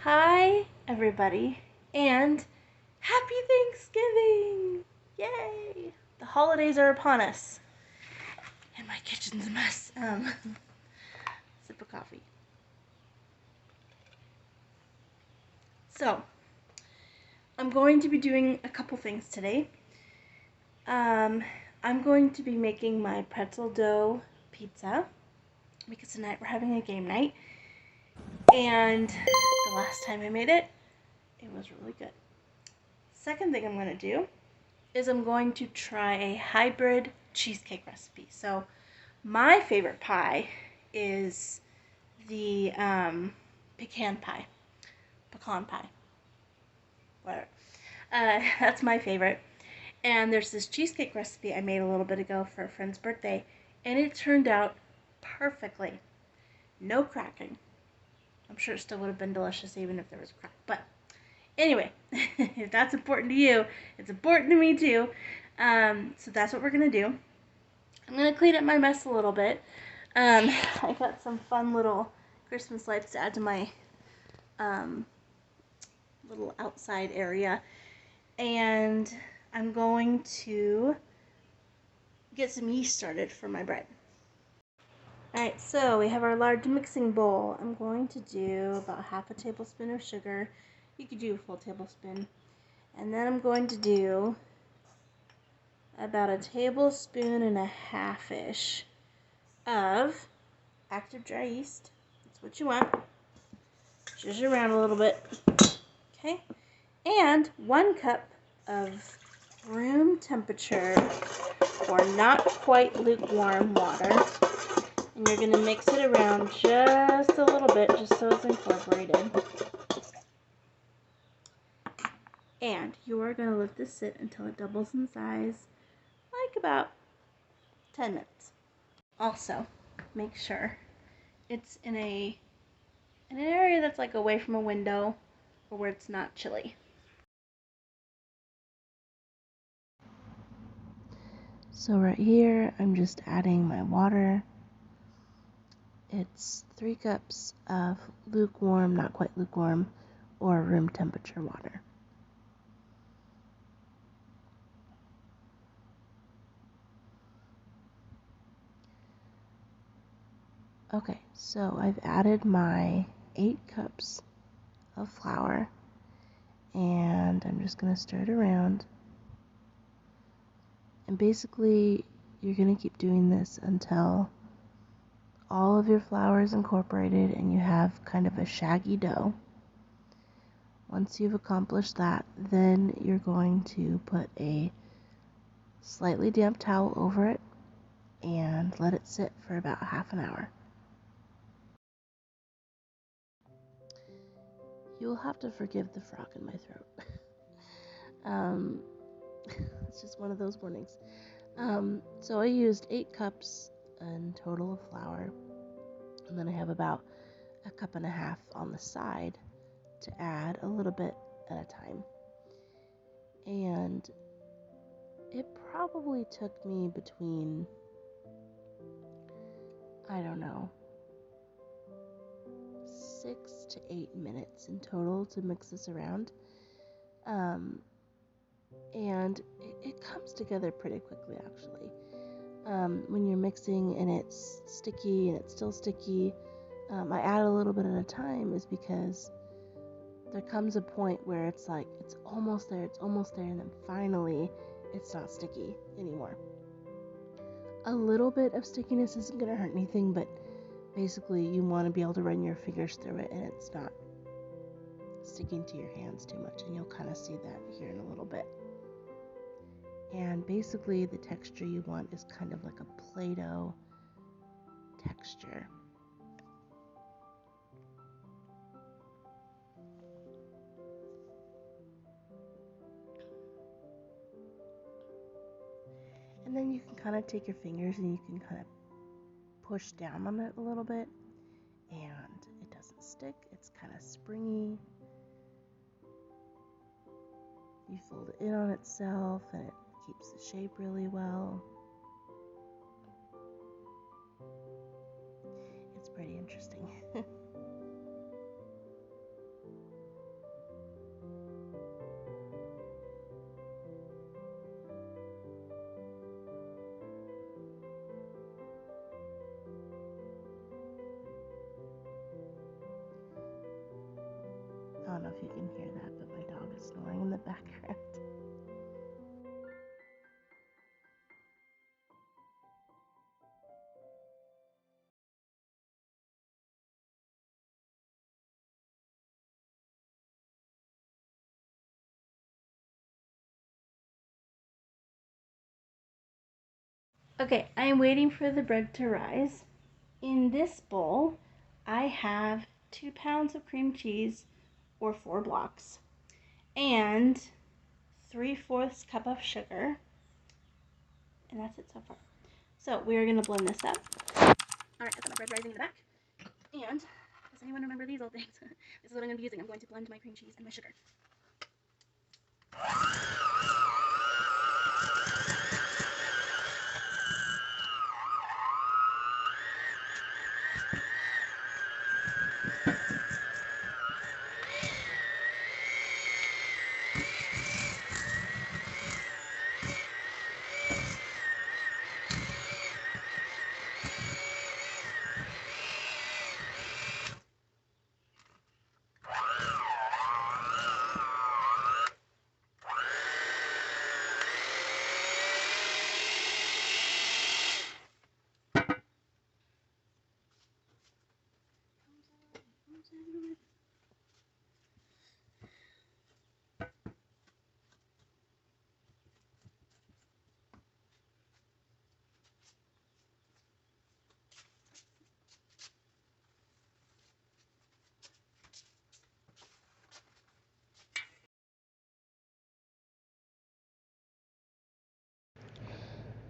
Hi, everybody, and happy Thanksgiving! Yay! The holidays are upon us, and my kitchen's a mess. Sip of coffee. So, I'm going to be doing a couple things today. I'm going to be making my pretzel dough pizza because tonight we're having a game night, and the last time I made it, it was really good. Second thing I'm going to do is I'm going to try a hybrid cheesecake recipe. So my favorite pie is the pecan pie, whatever. That's my favorite. And there's this cheesecake recipe I made a little bit ago for a friend's birthday, and it turned out perfectly. No cracking. I'm sure it still would have been delicious even if there was a crack. But anyway, if that's important to you, it's important to me too. So that's what we're going to do. I'm going to clean up my mess a little bit. I got some fun little Christmas lights to add to my little outside area. And I'm going to get some yeast started for my bread. Alright, so we have our large mixing bowl. I'm going to do about half a tablespoon of sugar. You could do a full tablespoon. And then I'm going to do about a tablespoon and a half-ish of active dry yeast. That's what you want. Zhuzh it around a little bit. Okay. And 1 cup of room temperature or not quite lukewarm water. And you're going to mix it around just a little bit just so it's incorporated. And you are going to let this sit until it doubles in size, like about 10 minutes. Also, make sure it's in an area that's like away from a window or where it's not chilly. So right here, I'm just adding my water. It's 3 cups of lukewarm, not quite lukewarm, or room temperature water. Okay, so I've added my 8 cups of flour, and I'm just going to stir it around. And basically, you're going to keep doing this until all of your flour is incorporated and you have kind of a shaggy dough. Once you've accomplished that, then you're going to put a slightly damp towel over it and let it sit for about half an hour. You will have to forgive the frog in my throat. It's just one of those mornings. So I used 8 cups in total of flour, and then I have about 1.5 cups on the side to add a little bit at a time. And it probably took me between, I don't know, 6 to 8 minutes in total to mix this around. And it comes together pretty quickly, actually. When you're mixing and it's sticky and it's still sticky, I add a little bit at a time is because there comes a point where it's like, it's almost there, and then finally, it's not sticky anymore. A little bit of stickiness isn't going to hurt anything, but basically you want to be able to run your fingers through it and it's not sticking to your hands too much, and you'll kind of see that here in a little bit. And basically the texture you want is kind of like a Play-Doh texture. And then you can kind of take your fingers and you can kind of push down on it a little bit, and it doesn't stick. It's kind of springy. You fold it in on itself and it keeps the shape really well. It's pretty interesting. if you can hear that, but my dog is snoring in the background. Okay, I am waiting for the bread to rise. In this bowl, I have 2 pounds of cream cheese, or 4 blocks, and 3/4 cup of sugar, and that's it so far. So we are going to blend this up. All right, I've got my bread rising in the back, and does anyone remember these old things? This is what I'm going to be using. I'm going to blend my cream cheese and my sugar.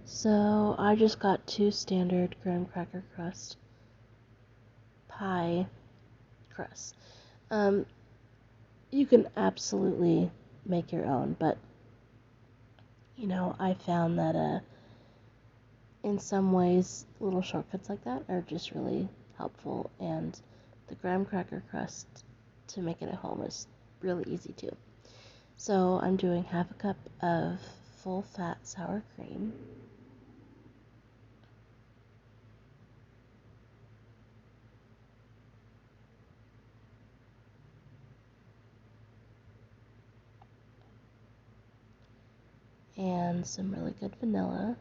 So I just got 2 standard graham cracker crust pie crusts. You can absolutely make your own, but you know, I found that in some ways little shortcuts like that are just really helpful, and the graham cracker crust to make it at home is really easy too. So I'm doing 1/2 cup of full fat sour cream. And some really good vanilla.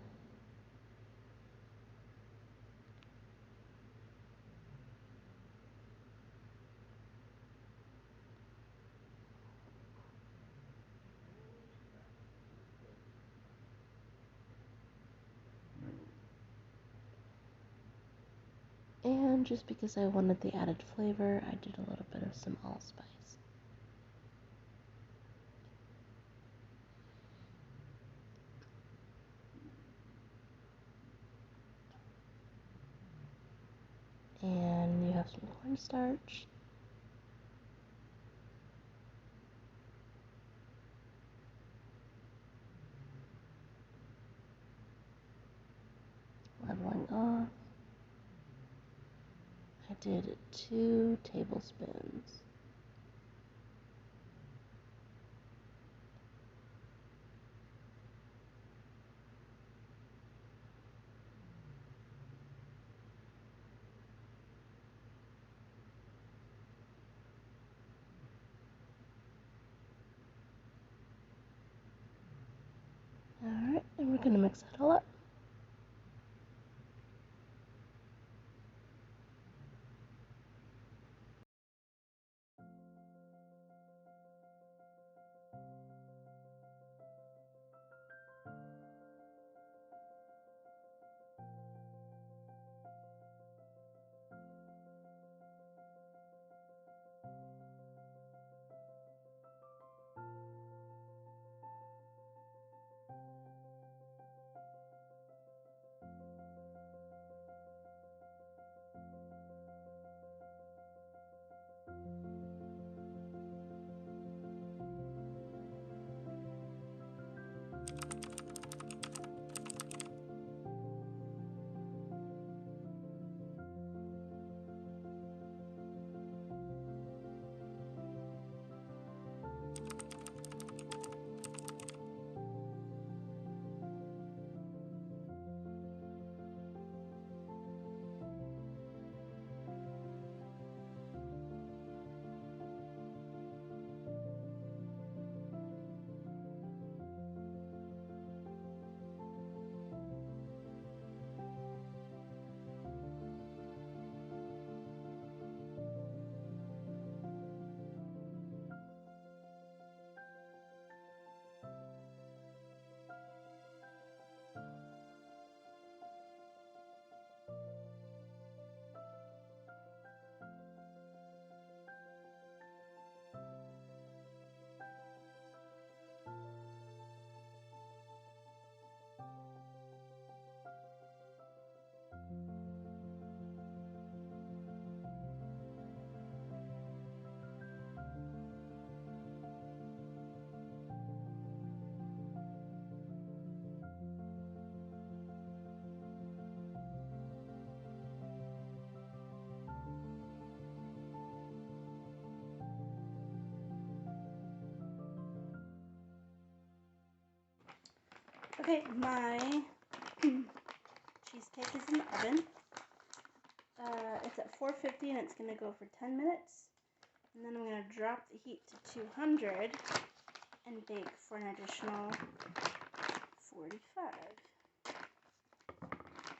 And just because I wanted the added flavor, I did a little bit of some allspice. And you have some cornstarch. Leveling off. I did 2 tablespoons. Alright, and we're going to mix that all up. Okay, my cheesecake is in the oven. It's at 450 and it's going to go for 10 minutes. And then I'm going to drop the heat to 200 and bake for an additional 45.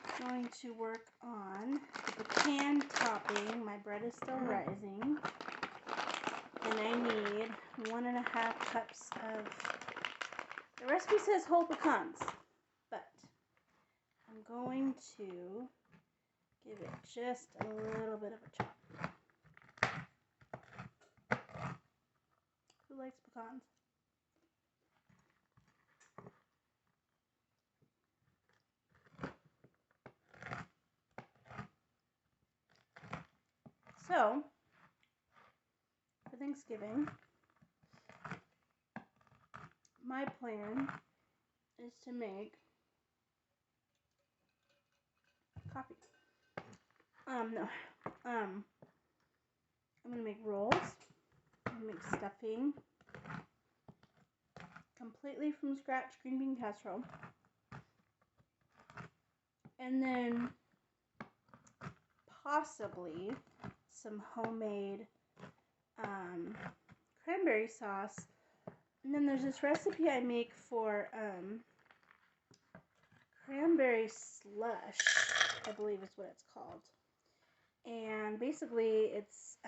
I'm going to work on the pecan topping. My bread is still rising. And I need 1.5 cups of, the recipe says whole pecans, but I'm going to give it just a little bit of a chop. Who likes pecans? So, for Thanksgiving, my plan is to make coffee. No. I'm gonna make rolls. I'm gonna make stuffing. Completely from scratch green bean casserole. And then possibly some homemade cranberry sauce. And then there's this recipe I make for cranberry slush, I believe is what it's called. And basically it's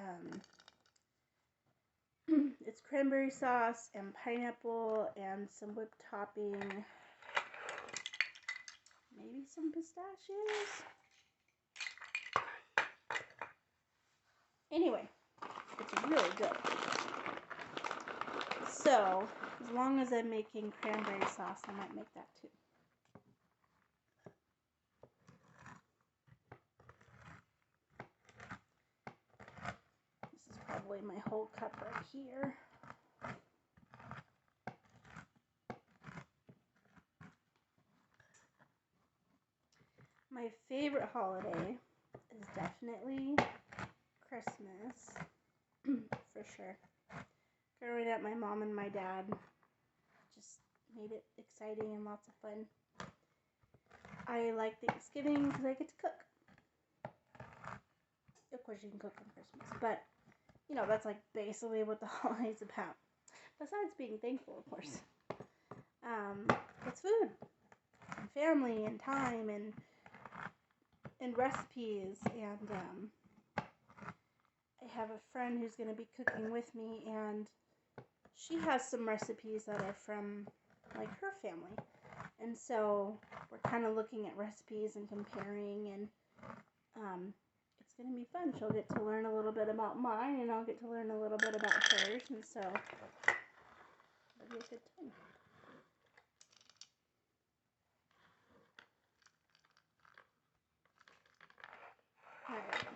it's cranberry sauce and pineapple and some whipped topping, maybe some pistachios. Anyway, it's really good. So, as long as I'm making cranberry sauce, I might make that too. This is probably my whole cup right here. My favorite holiday is definitely Christmas, for sure. Growing up, my mom and my dad just made it exciting and lots of fun. I like Thanksgiving because I get to cook. Of course, you can cook on Christmas, but you know, that's like basically what the holiday's about. Besides being thankful, of course. It's food, and family, and time, and recipes, and I have a friend who's going to be cooking with me, and she has some recipes that are from like her family, and so we're kind of looking at recipes and comparing, and it's going to be fun. She'll get to learn a little bit about mine, and I'll get to learn a little bit about hers, and so it'll be a good time. Alright.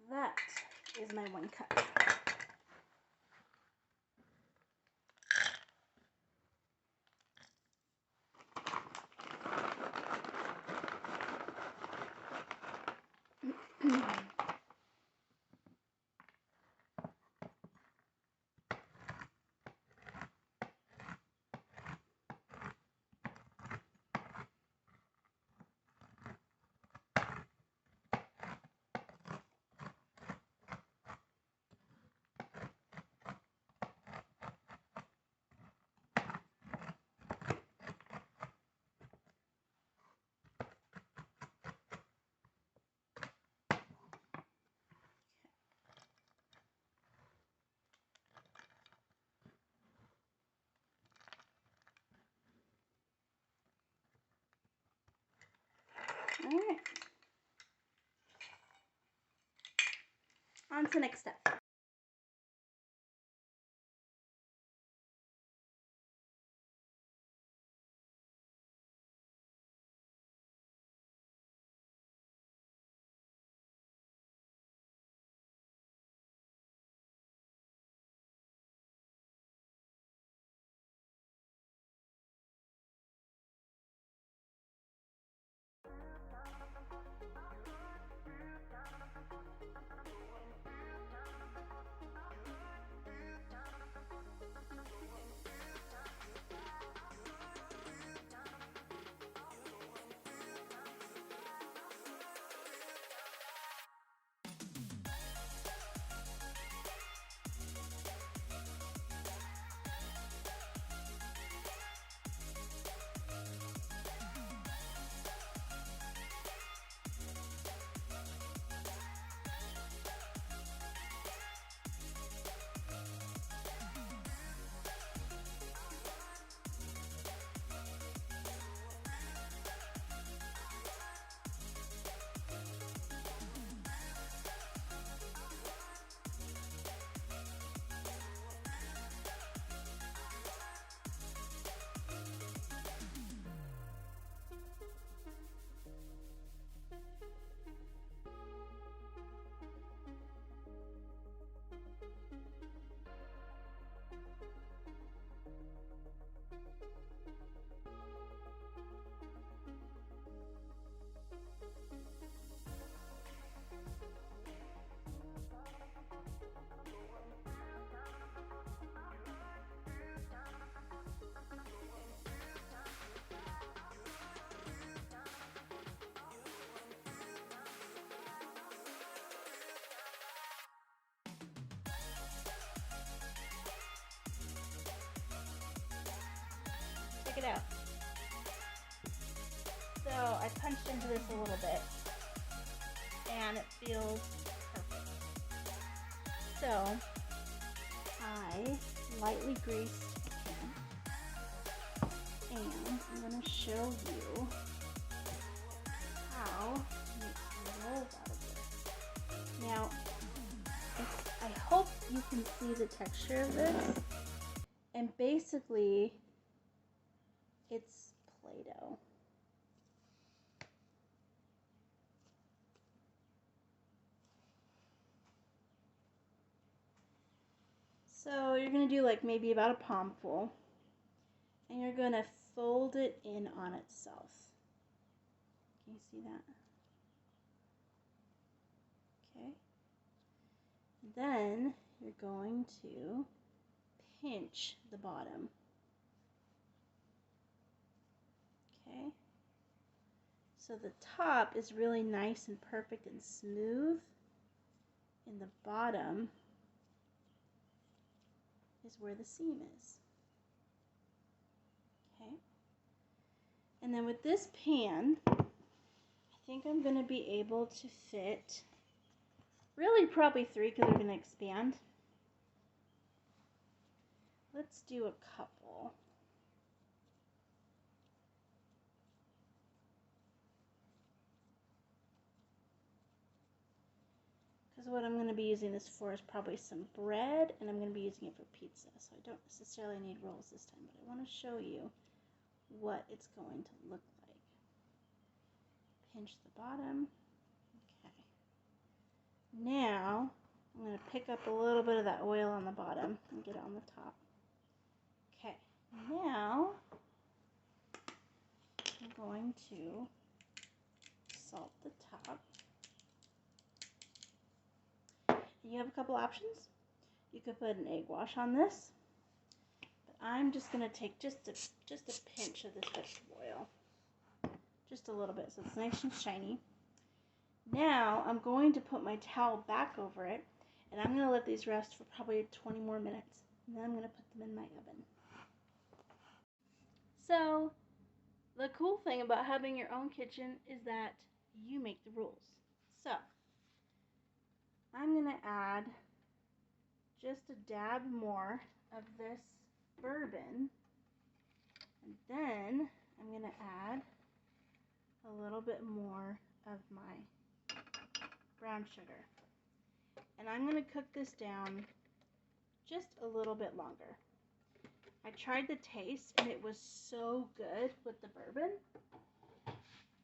That is my 1 cup. Alright. On to the next step. it out. So I punched into this a little bit and it feels perfect. So I lightly greased the pan and I'm going to show you how to make some rolls out of this. Now, I hope you can see the texture of this, and basically it's Play-Doh. So you're going to do like maybe about a palm full, and you're going to fold it in on itself. Can you see that? Okay. Then you're going to pinch the bottom. Okay. So the top is really nice and perfect and smooth, and the bottom is where the seam is. Okay. And then with this pan, I think I'm going to be able to fit really probably 3 because they're going to expand. Let's do a couple. Because what I'm going to be using this for is probably some bread, and I'm going to be using it for pizza. So I don't necessarily need rolls this time, but I want to show you what it's going to look like. Pinch the bottom. Okay. Now I'm going to pick up a little bit of that oil on the bottom and get it on the top. Okay. Now I'm going to salt the top. You have a couple options. You could put an egg wash on this, but I'm just going to take just a pinch of this vegetable oil. Just a little bit so it's nice and shiny. Now I'm going to put my towel back over it, and I'm going to let these rest for probably 20 more minutes, and then I'm going to put them in my oven. So the cool thing about having your own kitchen is that you make the rules. So I'm going to add just a dab more of this bourbon, and then I'm going to add a little bit more of my brown sugar. And I'm going to cook this down just a little bit longer. I tried the taste and it was so good with the bourbon,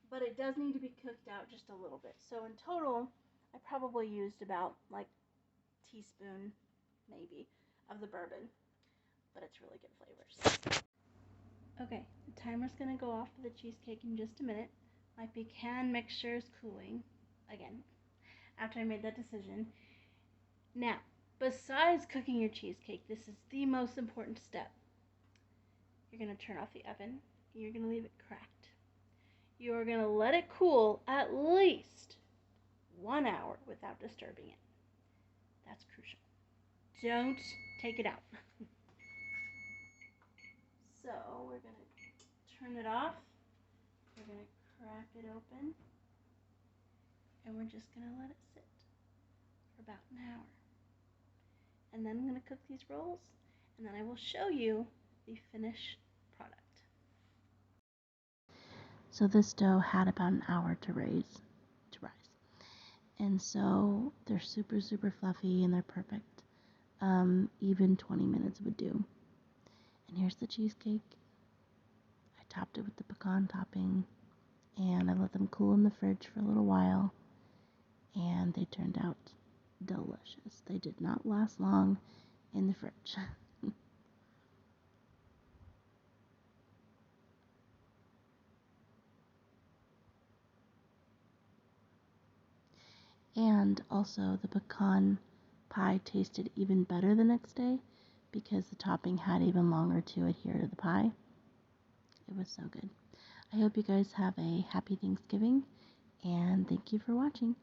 but it does need to be cooked out just a little bit. So in total, I probably used about like a teaspoon maybe of the bourbon, but it's really good flavors. Okay, the timer's going to go off for the cheesecake in just a minute. My pecan mixture is cooling again after I made that decision. Now, besides cooking your cheesecake, this is the most important step. You're going to turn off the oven. You're going to leave it cracked. You're going to let it cool at least 1 hour without disturbing it. That's crucial. Don't take it out. So we're going to turn it off. We're going to crack it open. And we're just going to let it sit for about an hour. And then I'm going to cook these rolls, and then I will show you the finished product. So this dough had about an hour to rise. And so they're super, super fluffy and they're perfect. Even 20 minutes would do. And here's the cheesecake. I topped it with the pecan topping, and I let them cool in the fridge for a little while, and they turned out delicious. They did not last long in the fridge. And also the pecan pie tasted even better the next day because the topping had even longer to adhere to the pie. It was so good. I hope you guys have a happy Thanksgiving, and thank you for watching.